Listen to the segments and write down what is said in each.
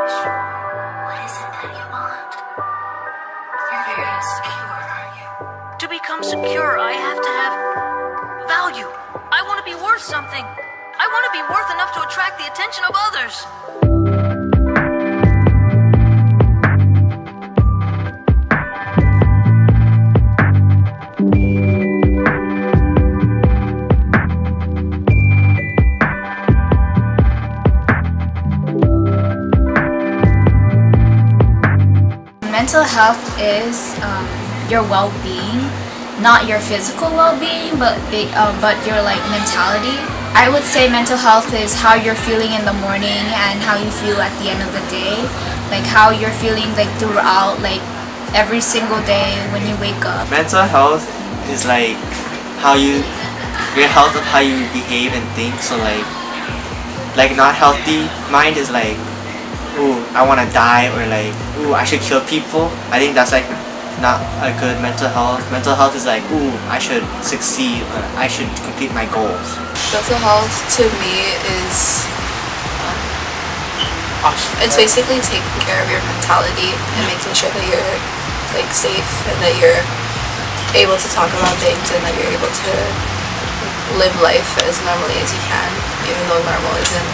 What is it that you want? You're very insecure, aren't you? To become secure, I have to have value. I want to be worth something. I want to be worth enough to attract the attention of others. Mental health is your well-being, not your physical well-being, but your like mentality. I would say mental health is how you're feeling in the morning and how you feel at the end of the day, like how you're feeling like throughout, like every single day when you wake up. Mental health is like how your health of how you behave and think. So like not healthy mind is like, ooh, I want to die, or like, ooh, I should kill people. I think that's like not a good mental health. Mental health is like, ooh, I should succeed, or I should complete my goals. Mental health to me is it's basically taking care of your mentality and making sure that you're like safe and that you're able to talk about things and that you're able to live life as normally as you can, even though normal isn't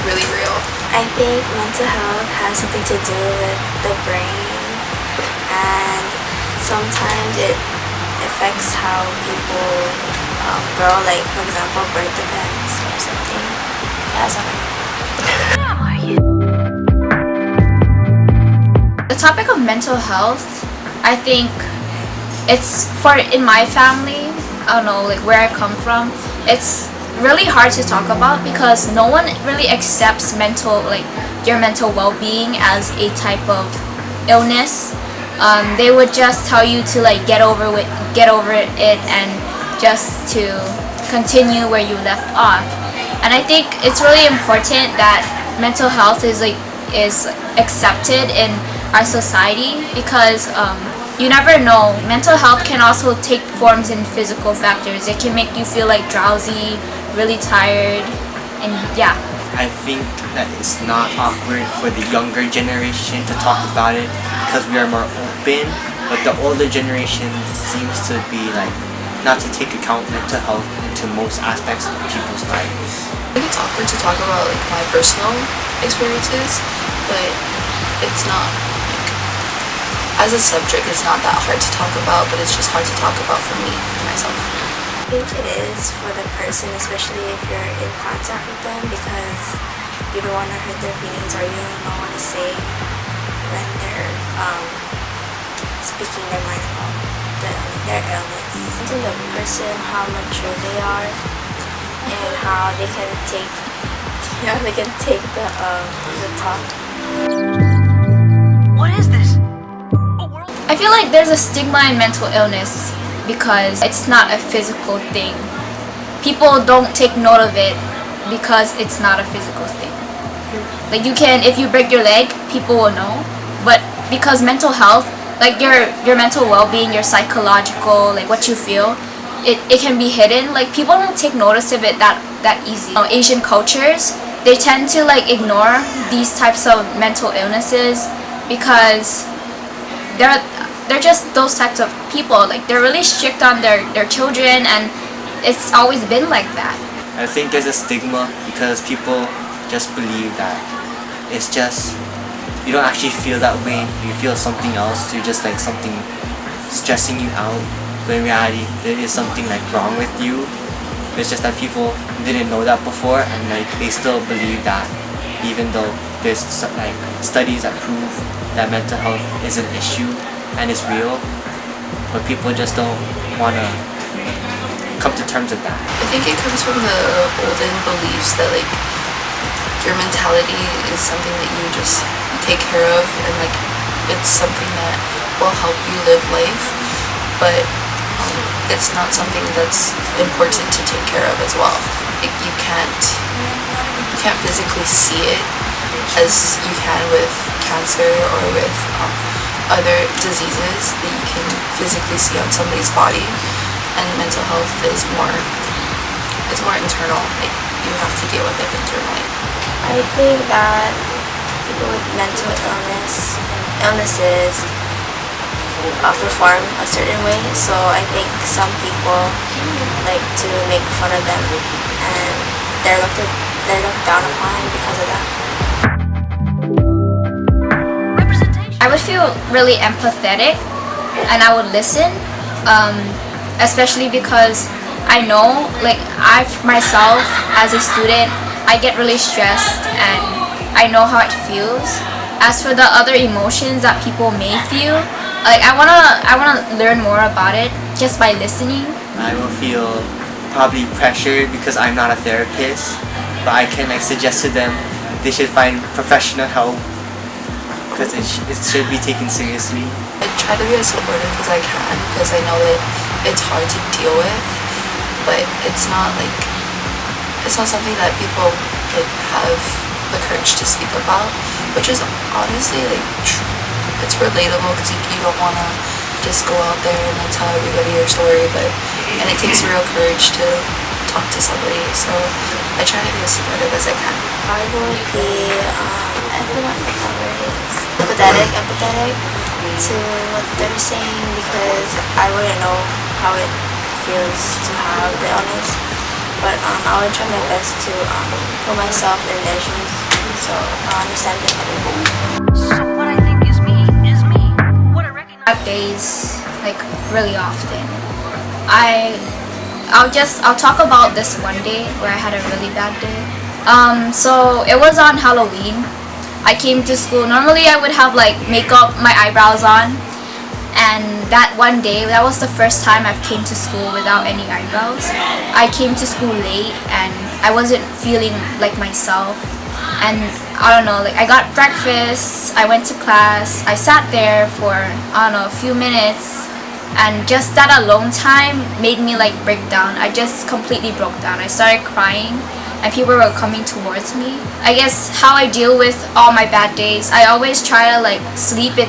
really real. I think mental health has something to do with the brain, and sometimes it affects how people grow, like for example birth defects or something. Yeah, something. The topic of mental health, I think it's in my family, I don't know, like where I come from, it's really hard to talk about because no one really accepts your mental well-being as a type of illness. They would just tell you to like get over it and just to continue where you left off. And I think it's really important that mental health is accepted in our society because you never know. Mental health can also take forms in physical factors. It can make you feel like drowsy, really tired, and yeah. I think that it's not awkward for the younger generation to talk about it because we are more open, but the older generation seems to be like not to take account mental health into most aspects of people's lives. I think it's awkward to talk about like my personal experiences, but it's not like, as a subject it's not that hard to talk about, but it's just hard to talk about for me and myself. I think it is for the person, especially if you're in contact with them, because you don't want to hurt their feelings or you don't want to say when they're speaking their mind about their illness. To the person how mature they are and how they can take the talk. What is this? I feel like there's a stigma in mental illness because it's not a physical thing. People don't take note of it because it's not a physical thing. Like if you break your leg, people will know. But because mental health, like your mental well-being, your psychological, like what you feel, it can be hidden. Like people don't take notice of it that easy. Asian cultures, they tend to like ignore these types of mental illnesses because they're just those types of people. Like they're really strict on their children, and it's always been like that. I think there's a stigma because people just believe that it's just, you don't actually feel that way, you feel something else, you're just like something stressing you out, but in reality there is something like wrong with you. It's just that people didn't know that before, and like they still believe that, even though there's like studies that prove that mental health is an issue and it's real, but people just don't want to come to terms with that. I think it comes from the olden beliefs that like your mentality is something that you just take care of, and like it's something that will help you live life, but it's not something that's important to take care of as well. Like you can't physically see it as you can with cancer or with other diseases that you can physically see on somebody's body. And mental health is more internal. Like you have to deal with it internally. I think that people with mental illnesses perform a certain way. So I think some people like to make fun of them, and they're looked down upon because of that. I would feel really empathetic and I would listen, especially because I know, like, I myself as a student, I get really stressed and I know how it feels. As for the other emotions that people may feel, like, I wanna learn more about it just by listening. I will feel probably pressured because I'm not a therapist, but I can like suggest to them they should find professional help because it should be taken seriously. I try to be as supportive as I can because I know that it's hard to deal with, but it's not something that people like have the courage to speak about, which is honestly like it's relatable because you don't want to just go out there and like tell everybody your story, and it takes real courage to talk to somebody. So I try to be as supportive as I can. I would be I forgot what the word is. Empathetic to what they're saying because I wouldn't know how it feels to have the illness. But I would try my best to put myself in their shoes so I understand them better. So what I think is me is me. What I recognize. Bad days, like, really often. I'll talk about this one day where I had a really bad day. So it was on Halloween. I came to school. Normally I would have like makeup, my eyebrows on, and that one day, that was the first time I've came to school without any eyebrows. I came to school late and I wasn't feeling like myself, and I don't know, like, I got breakfast, I went to class, I sat there for, I don't know, a few minutes, and just that alone time made me like break down. I just completely broke down. I started crying and people were coming towards me. I guess how I deal with all my bad days, I always try to like sleep it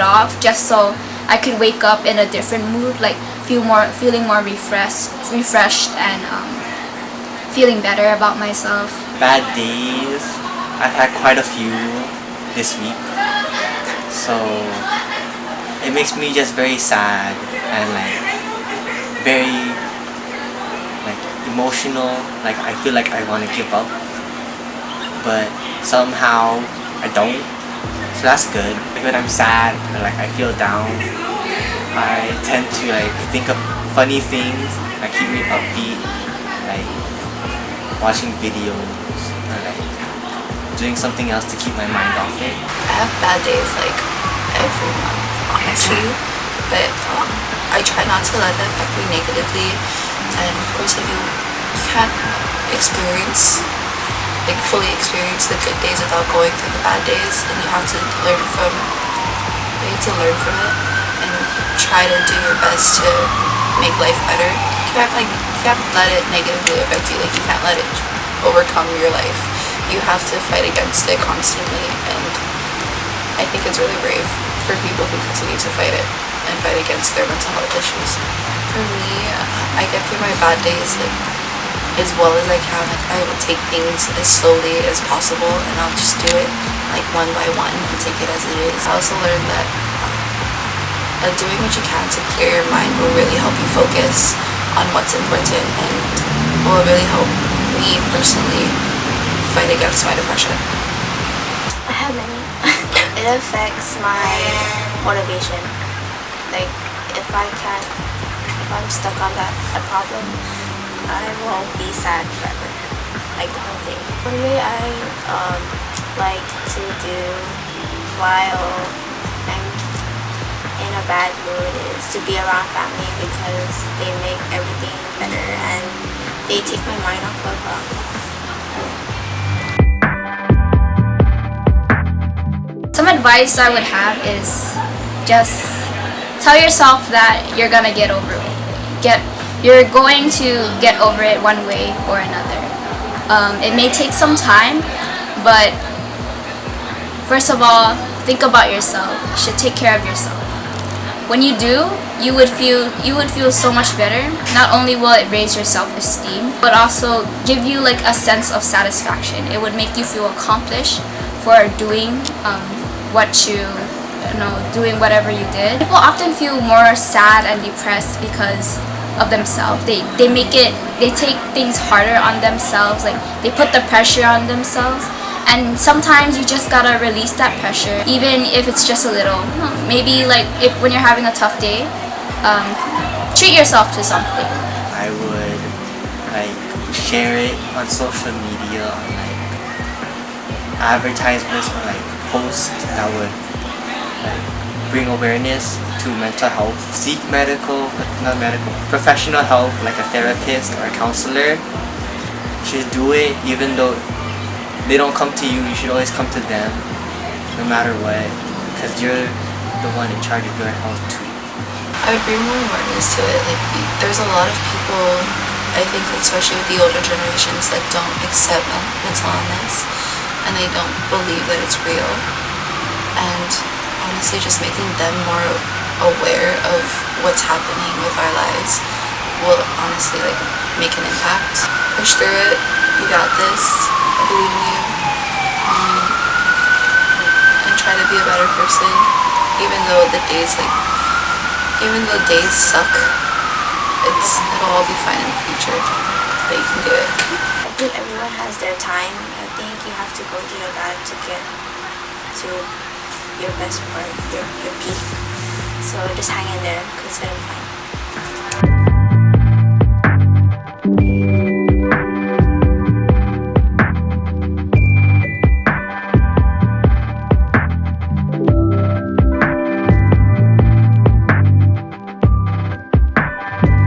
off just so I could wake up in a different mood, like feeling more refreshed and feeling better about myself. Bad days, I've had quite a few this week, so it makes me just very sad and like very like emotional. Like I feel like I want to give up, but somehow I don't. So that's good. When I'm sad or like I feel down, I tend to like think of funny things that keep me upbeat, like watching videos or like doing something else to keep my mind off it. I have bad days like every month, honestly, but I try not to let that affect me negatively. And of course, like you can't fully experience the good days without going through the bad days, and you have to learn from it and try to do your best to make life better. You can't let it negatively affect you. Like, you can't let it overcome your life. You have to fight against it constantly, and I think it's really brave for people who continue to fight it and fight against their mental health issues. For me, I get through my bad days like as well as I can. Like, I will take things as slowly as possible and I'll just do it like one by one and take it as it is. I also learned that doing what you can to clear your mind will really help you focus on what's important and will really help me personally fight against my depression. I have many. It affects my motivation. Like, if I'm stuck on a problem, I won't be sad forever, like the whole day. For me, I like to do while I'm in a bad mood is to be around family because they make everything better and they take my mind off of Some advice I would have is just tell yourself that you're gonna get over it. You're going to get over it one way or another. It may take some time, but first of all, think about yourself. You should take care of yourself. When you do, you would feel so much better. Not only will it raise your self-esteem, but also give you like a sense of satisfaction. It would make you feel accomplished for doing doing whatever you did. People often feel more sad and depressed because of themselves. They take things harder on themselves, like they put the pressure on themselves, and sometimes you just gotta release that pressure, even if it's just a little. Maybe like when you're having a tough day, treat yourself to something. I would like share it on social media, on like advertisements or like posts that would like bring awareness to mental health. Seek professional help, like a therapist or a counselor. You should do it even though they don't come to you. You should always come to them, no matter what, because you're the one in charge of your health too. I would bring more awareness to it. Like, there's a lot of people, I think, especially with the older generations, that don't accept mental illness, and they don't believe that it's real. And honestly, just making them more aware of what's happening with our lives will honestly like make an impact. Push through it. You got this. I believe in you. And try to be a better person, even though the days suck. It'll all be fine in the future. But you can do it. I think everyone has their time. I think you have to go through that to get to your best part, your peak. So just hang in there, because it'll find